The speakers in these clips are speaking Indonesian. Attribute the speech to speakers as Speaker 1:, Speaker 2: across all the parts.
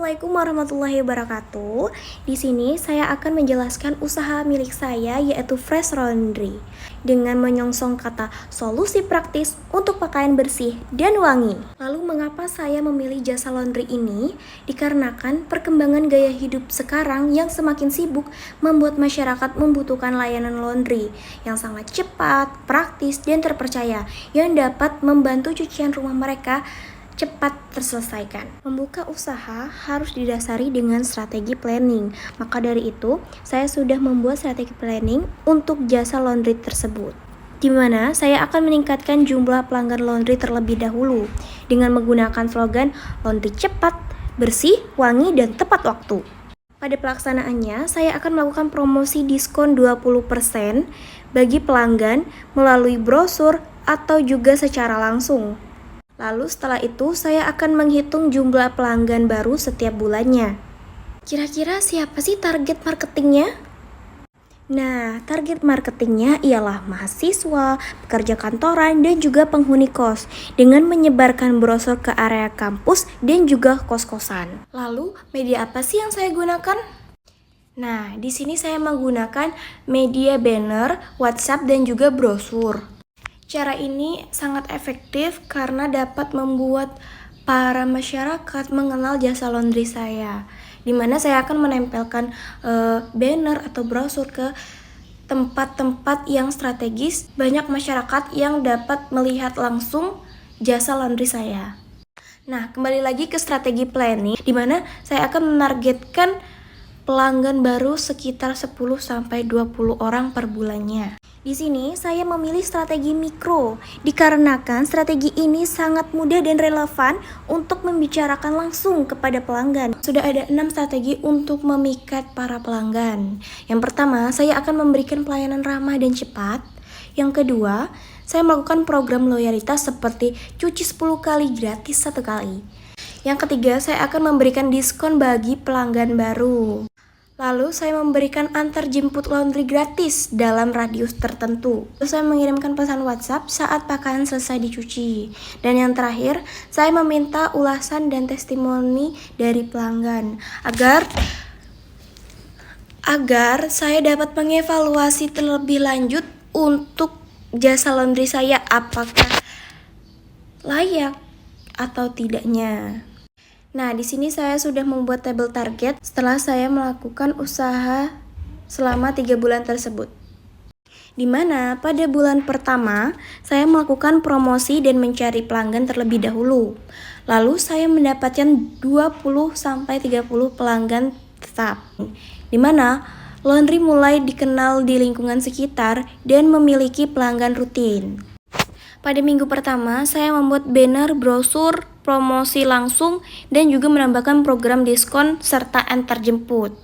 Speaker 1: Assalamualaikum warahmatullahi wabarakatuh. Di sini saya akan menjelaskan usaha milik saya yaitu Fresh Laundry dengan menyongsong kata solusi praktis untuk pakaian bersih dan wangi. Lalu mengapa saya memilih jasa laundry ini? Dikarenakan perkembangan gaya hidup sekarang yang semakin sibuk membuat masyarakat membutuhkan layanan laundry yang sangat cepat, praktis, dan terpercaya yang dapat membantu cucian rumah mereka cepat terselesaikan. Membuka usaha harus didasari dengan strategi planning. Maka dari itu, saya sudah membuat strategi planning untuk jasa laundry tersebut, di mana saya akan meningkatkan jumlah pelanggan laundry terlebih dahulu dengan menggunakan slogan laundry cepat, bersih, wangi, dan tepat waktu. Pada pelaksanaannya, saya akan melakukan promosi diskon 20% bagi pelanggan melalui brosur atau juga secara langsung. Lalu setelah itu saya akan menghitung jumlah pelanggan baru setiap bulannya. Kira-kira siapa sih target marketingnya? Nah, target marketingnya ialah mahasiswa, pekerja kantoran, dan juga penghuni kos dengan menyebarkan brosur ke area kampus dan juga kos-kosan. Lalu, media apa sih yang saya gunakan? Nah, di sini saya menggunakan media banner, WhatsApp, dan juga brosur. Cara ini sangat efektif karena dapat membuat para masyarakat mengenal jasa laundry saya, di mana saya akan menempelkan banner atau brosur ke tempat-tempat yang strategis. Banyak masyarakat yang dapat melihat langsung jasa laundry saya. Nah, kembali lagi ke strategi planning, di mana saya akan menargetkan pelanggan baru sekitar 10-20 orang per bulannya. Di sini saya memilih strategi mikro dikarenakan strategi ini sangat mudah dan relevan untuk membicarakan langsung kepada pelanggan. Sudah ada 6 strategi untuk memikat para pelanggan. Yang pertama, saya akan memberikan pelayanan ramah dan cepat. Yang kedua, saya melakukan program loyalitas seperti cuci 10 kali gratis 1 kali. Yang ketiga, saya akan memberikan diskon bagi pelanggan baru. Lalu saya memberikan antar jemput laundry gratis dalam radius tertentu. Lalu saya mengirimkan pesan WhatsApp saat pakaian selesai dicuci. Dan yang terakhir, saya meminta ulasan dan testimoni dari pelanggan agar saya dapat mengevaluasi terlebih lanjut untuk jasa laundry saya apakah layak atau tidaknya. Nah, di sini saya sudah membuat tabel target setelah saya melakukan usaha selama 3 bulan tersebut. Di mana pada bulan pertama, saya melakukan promosi dan mencari pelanggan terlebih dahulu. Lalu saya mendapatkan 20-30 pelanggan tetap. Di mana laundry mulai dikenal di lingkungan sekitar dan memiliki pelanggan rutin. Pada minggu pertama, saya membuat banner, brosur, promosi langsung, dan juga menambahkan program diskon serta antar jemput.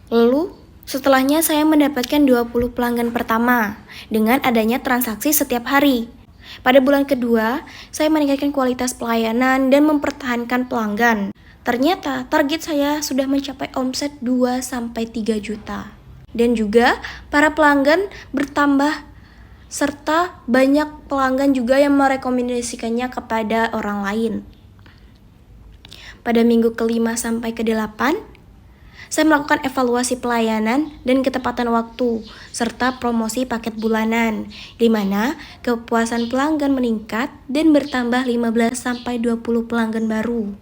Speaker 1: Lalu, setelahnya saya mendapatkan 20 pelanggan pertama dengan adanya transaksi setiap hari. Pada bulan kedua, saya meningkatkan kualitas pelayanan dan mempertahankan pelanggan. Ternyata target saya sudah mencapai omset 2-3 juta. Dan juga para pelanggan bertambah serta banyak pelanggan juga yang merekomendasikannya kepada orang lain. Pada minggu ke-5 sampai ke-8, saya melakukan evaluasi pelayanan dan ketepatan waktu, serta promosi paket bulanan, di mana kepuasan pelanggan meningkat dan bertambah 15-20 pelanggan baru.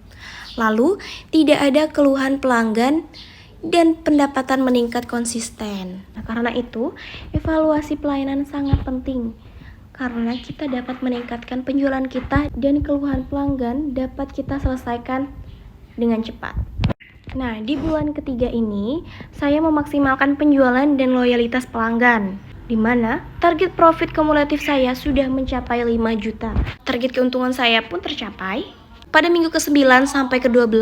Speaker 1: Lalu, tidak ada keluhan pelanggan dan pendapatan meningkat konsisten. Nah, karena itu, evaluasi pelayanan sangat penting karena kita dapat meningkatkan penjualan kita dan keluhan pelanggan dapat kita selesaikan dengan cepat. Nah, di bulan ketiga ini, saya memaksimalkan penjualan dan loyalitas pelanggan, di mana target profit kumulatif saya sudah mencapai 5 juta. Target keuntungan saya pun tercapai. Pada minggu ke-9 sampai ke-12,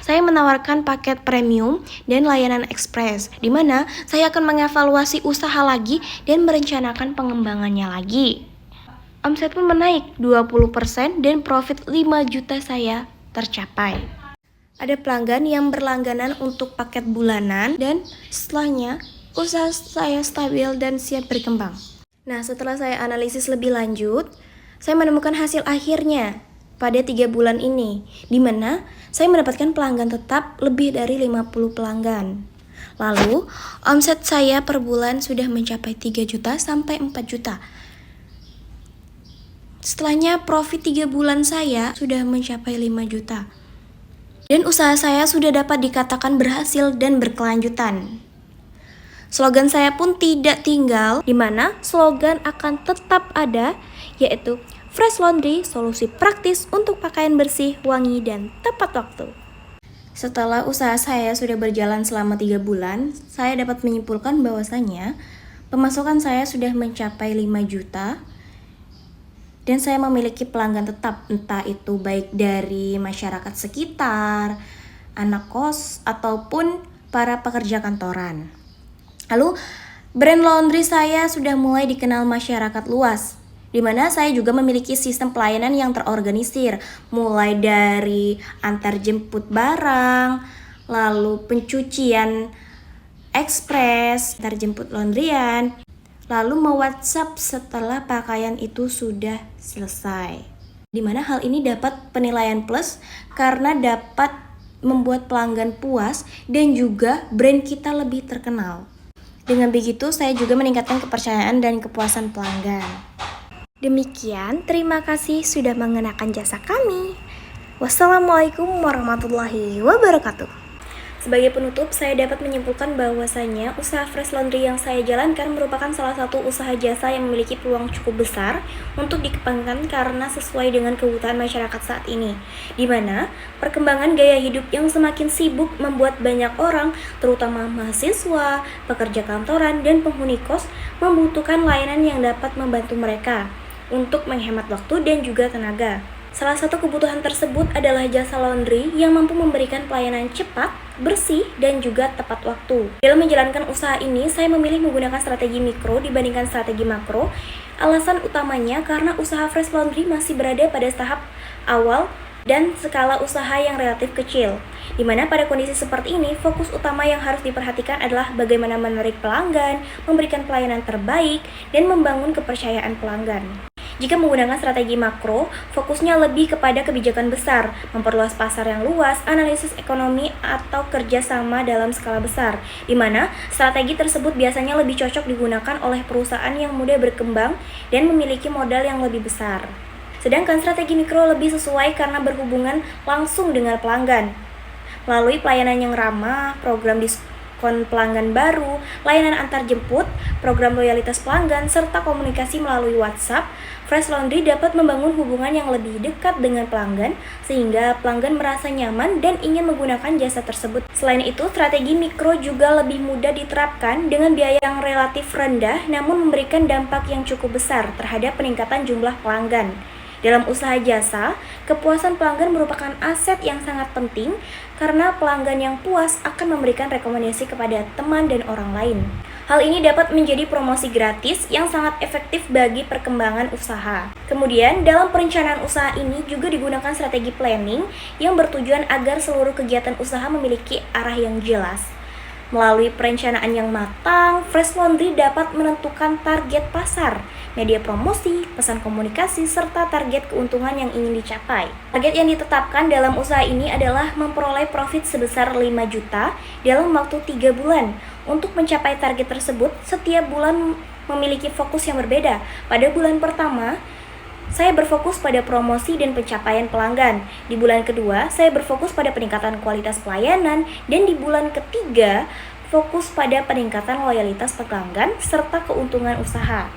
Speaker 1: saya menawarkan paket premium dan layanan ekspres, di mana saya akan mengevaluasi usaha lagi dan merencanakan pengembangannya lagi. Omset pun menaik 20% dan profit 5 juta saya tercapai. Ada pelanggan yang berlangganan untuk paket bulanan dan setelahnya usaha saya stabil dan siap berkembang. Nah, setelah saya analisis lebih lanjut, saya menemukan hasil akhirnya pada 3 bulan ini, di mana saya mendapatkan pelanggan tetap lebih dari 50 pelanggan. Lalu, omset saya per bulan sudah mencapai 3 juta sampai 4 juta. Setelahnya, profit 3 bulan saya sudah mencapai 5 juta. Dan usaha saya sudah dapat dikatakan berhasil dan berkelanjutan. Slogan saya pun tidak tinggal, di mana slogan akan tetap ada, yaitu Fresh Laundry, solusi praktis untuk pakaian bersih, wangi, dan tepat waktu. Setelah usaha saya sudah berjalan selama 3 bulan, saya dapat menyimpulkan bahwasannya pemasukan saya sudah mencapai 5 juta, dan saya memiliki pelanggan tetap, entah itu baik dari masyarakat sekitar, anak kos, ataupun para pekerja kantoran. Lalu, brand laundry saya sudah mulai dikenal masyarakat luas, di mana saya juga memiliki sistem pelayanan yang terorganisir, mulai dari antar jemput barang, lalu pencucian ekspres, antar jemput laundryan, lalu me-WhatsApp setelah pakaian itu sudah selesai. Di mana hal ini dapat penilaian plus karena dapat membuat pelanggan puas dan juga brand kita lebih terkenal. Dengan begitu, saya juga meningkatkan kepercayaan dan kepuasan pelanggan. Demikian, terima kasih sudah mengenakan jasa kami. Wassalamualaikum warahmatullahi wabarakatuh. Sebagai penutup, saya dapat menyimpulkan bahwasanya usaha Fresh Laundry yang saya jalankan merupakan salah satu usaha jasa yang memiliki peluang cukup besar untuk dikembangkan karena sesuai dengan kebutuhan masyarakat saat ini, di mana perkembangan gaya hidup yang semakin sibuk membuat banyak orang, terutama mahasiswa, pekerja kantoran, dan penghuni kos, membutuhkan layanan yang dapat membantu mereka untuk menghemat waktu dan juga tenaga. Salah satu kebutuhan tersebut adalah jasa laundry yang mampu memberikan pelayanan cepat, bersih, dan juga tepat waktu. Dalam menjalankan usaha ini, saya memilih menggunakan strategi mikro dibandingkan strategi makro. Alasan utamanya karena usaha Fresh Laundry masih berada pada tahap awal dan skala usaha yang relatif kecil. Di mana pada kondisi seperti ini, fokus utama yang harus diperhatikan adalah bagaimana menarik pelanggan, memberikan pelayanan terbaik, dan membangun kepercayaan pelanggan. Jika menggunakan strategi makro, fokusnya lebih kepada kebijakan besar, memperluas pasar yang luas, analisis ekonomi, atau kerjasama dalam skala besar, di mana strategi tersebut biasanya lebih cocok digunakan oleh perusahaan yang mudah berkembang dan memiliki modal yang lebih besar. Sedangkan strategi mikro lebih sesuai karena berhubungan langsung dengan pelanggan, melalui pelayanan yang ramah, program diskon pelanggan baru, layanan antar jemput, program loyalitas pelanggan, serta komunikasi melalui WhatsApp. Fresh Laundry dapat membangun hubungan yang lebih dekat dengan pelanggan sehingga pelanggan merasa nyaman dan ingin menggunakan jasa tersebut. Selain itu, strategi mikro juga lebih mudah diterapkan dengan biaya yang relatif rendah namun memberikan dampak yang cukup besar terhadap peningkatan jumlah pelanggan. Dalam usaha jasa, kepuasan pelanggan merupakan aset yang sangat penting karena pelanggan yang puas akan memberikan rekomendasi kepada teman dan orang lain. Hal ini dapat menjadi promosi gratis yang sangat efektif bagi perkembangan usaha. Kemudian, dalam perencanaan usaha ini juga digunakan strategi planning yang bertujuan agar seluruh kegiatan usaha memiliki arah yang jelas. Melalui perencanaan yang matang, Fresh Laundry dapat menentukan target pasar, media promosi, pesan komunikasi, serta target keuntungan yang ingin dicapai. Target yang ditetapkan dalam usaha ini adalah memperoleh profit sebesar 5 juta dalam waktu 3 bulan. Untuk mencapai target tersebut, setiap bulan memiliki fokus yang berbeda. Pada bulan pertama, saya berfokus pada promosi dan pencapaian pelanggan. Di bulan kedua, saya berfokus pada peningkatan kualitas pelayanan. Dan di bulan ketiga, fokus pada peningkatan loyalitas pelanggan serta keuntungan usaha.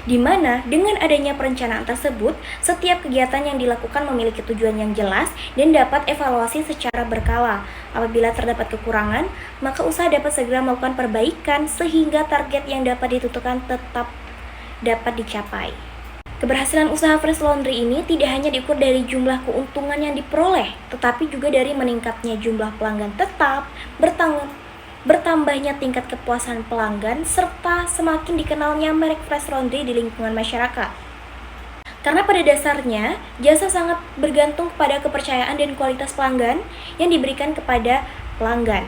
Speaker 1: Di mana dengan adanya perencanaan tersebut, setiap kegiatan yang dilakukan memiliki tujuan yang jelas dan dapat evaluasi secara berkala. Apabila terdapat kekurangan, maka usaha dapat segera melakukan perbaikan sehingga target yang dapat ditentukan tetap dapat dicapai. Keberhasilan usaha Fresh Laundry ini tidak hanya diukur dari jumlah keuntungan yang diperoleh, tetapi juga dari meningkatnya jumlah pelanggan tetap, bertambahnya tingkat kepuasan pelanggan, serta semakin dikenalnya merek Fresh Laundry di lingkungan masyarakat. Karena pada dasarnya, jasa sangat bergantung pada kepercayaan dan kualitas pelanggan yang diberikan kepada pelanggan.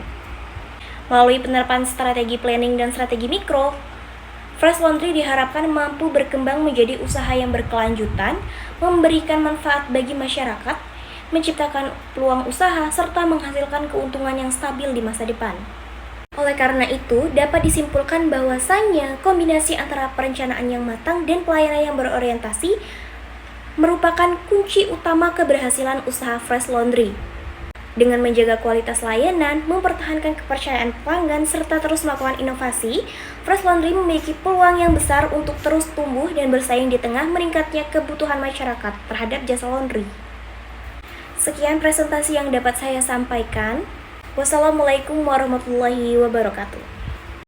Speaker 1: Melalui penerapan strategi planning dan strategi mikro, Fresh Laundry diharapkan mampu berkembang menjadi usaha yang berkelanjutan, memberikan manfaat bagi masyarakat, menciptakan peluang usaha, serta menghasilkan keuntungan yang stabil di masa depan. Oleh karena itu, dapat disimpulkan bahwasannya kombinasi antara perencanaan yang matang dan pelayanan yang berorientasi merupakan kunci utama keberhasilan usaha Fresh Laundry. Dengan menjaga kualitas layanan, mempertahankan kepercayaan pelanggan, serta terus melakukan inovasi, Fresh Laundry memiliki peluang yang besar untuk terus tumbuh dan bersaing di tengah meningkatnya kebutuhan masyarakat terhadap jasa laundry. Sekian presentasi yang dapat saya sampaikan. Wassalamualaikum warahmatullahi wabarakatuh.